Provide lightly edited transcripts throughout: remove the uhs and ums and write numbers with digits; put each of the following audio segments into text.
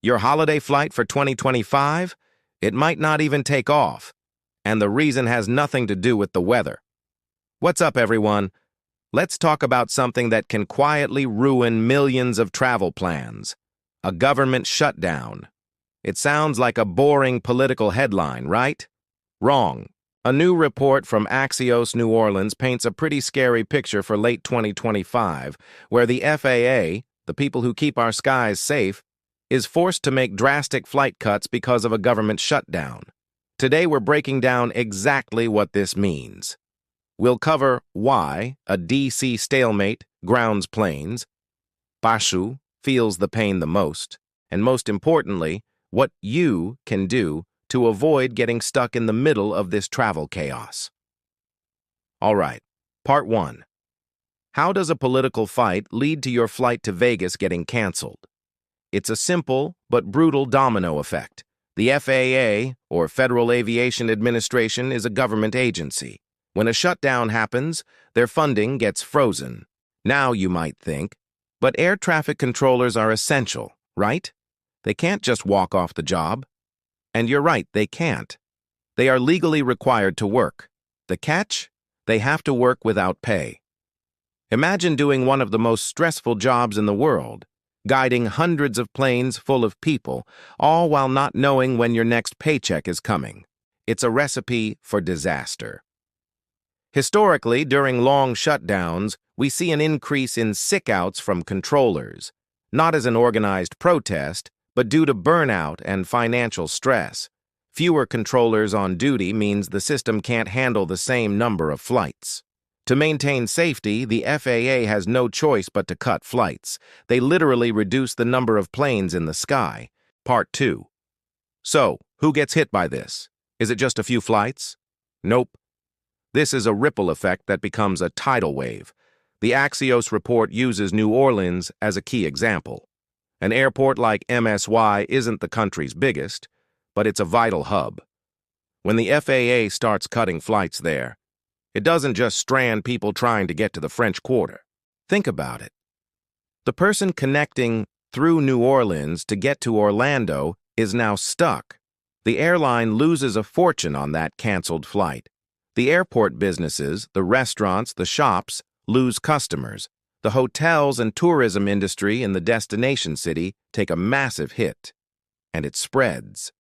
Your holiday flight for 2025? It might not even take off. And the reason has nothing to do with the weather. What's up, everyone? Let's talk about something that can quietly ruin millions of travel plans. A government shutdown. It sounds like a boring political headline, right? Wrong. A new report from Axios New Orleans paints a pretty scary picture for late 2025, where the FAA, the people who keep our skies safe, is forced to make drastic flight cuts because of a government shutdown. Today we're breaking down exactly what this means. We'll cover why a DC stalemate grounds planes, Bashu feels the pain the most, and most importantly, what you can do to avoid getting stuck in the middle of this travel chaos. All right, part 1. How does a political fight lead to your flight to Vegas getting canceled? It's a simple but brutal domino effect. The FAA, or Federal Aviation Administration, is a government agency. When a shutdown happens, their funding gets frozen. Now, you might think, but air traffic controllers are essential, right? They can't just walk off the job. And you're right, they can't. They are legally required to work. The catch? They have to work without pay. Imagine doing one of the most stressful jobs in the world, guiding hundreds of planes full of people, all while not knowing when your next paycheck is coming. It's a recipe for disaster. Historically, during long shutdowns, we see an increase in sick-outs from controllers, not as an organized protest, but due to burnout and financial stress. Fewer controllers on duty means the system can't handle the same number of flights. To maintain safety, the FAA has no choice but to cut flights. They literally reduce the number of planes in the sky. Part 2. So, who gets hit by this? Is it just a few flights? Nope. This is a ripple effect that becomes a tidal wave. The Axios report uses New Orleans as a key example. An airport like MSY isn't the country's biggest, but it's a vital hub. When the FAA starts cutting flights there, it doesn't just strand people trying to get to the French Quarter. Think about it. The person connecting through New Orleans to get to Orlando is now stuck. The airline loses a fortune on that canceled flight. The airport businesses, the restaurants, the shops, lose customers. The hotels and tourism industry in the destination city take a massive hit. And it spreads.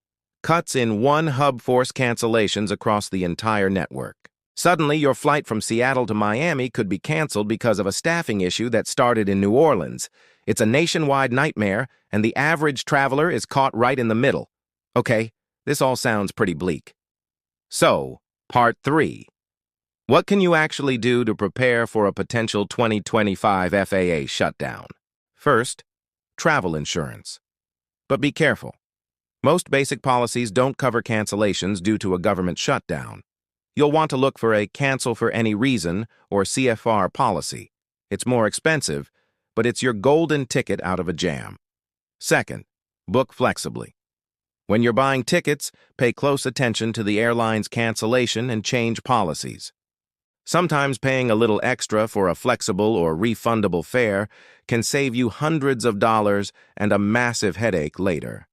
Cuts in one hub force cancellations across the entire network. Suddenly, your flight from Seattle to Miami could be canceled because of a staffing issue that started in New Orleans. It's a nationwide nightmare, and the average traveler is caught right in the middle. Okay, this all sounds pretty bleak. So, part 3. What can you actually do to prepare for a potential 2025 FAA shutdown? First, travel insurance. But be careful. Most basic policies don't cover cancellations due to a government shutdown. You'll want to look for a cancel for any reason or CFR policy. It's more expensive, but it's your golden ticket out of a jam. Second, book flexibly. When you're buying tickets, pay close attention to the airline's cancellation and change policies. Sometimes paying a little extra for a flexible or refundable fare can save you hundreds of dollars and a massive headache later.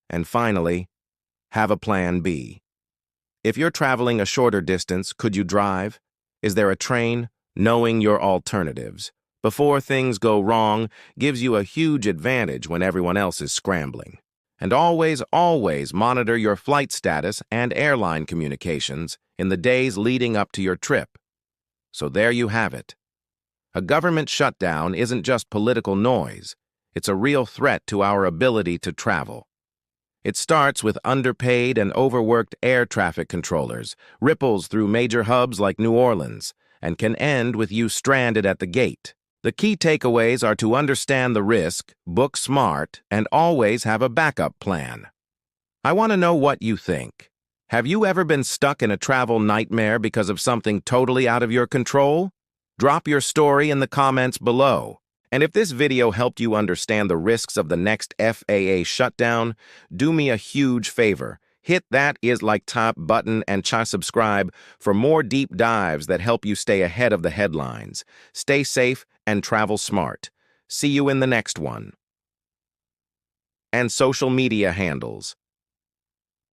And finally, have a plan B. If you're traveling a shorter distance, could you drive? Is there a train? Knowing your alternatives before things go wrong gives you a huge advantage when everyone else is scrambling. And always monitor your flight status and airline communications in the days leading up to your trip. So there you have it. A government shutdown isn't just political noise. It's a real threat to our ability to travel. It starts with underpaid and overworked air traffic controllers, ripples through major hubs like New Orleans, and can end with you stranded at the gate. The key takeaways are to understand the risk, book smart, and always have a backup plan. I want to know what you think. Have you ever been stuck in a travel nightmare because of something totally out of your control? Drop your story in the comments below. And if this video helped you understand the risks of the next FAA shutdown, do me a huge favor. Hit that top button and subscribe for more deep dives that help you stay ahead of the headlines. Stay safe and travel smart. See you in the next one. and social media handles.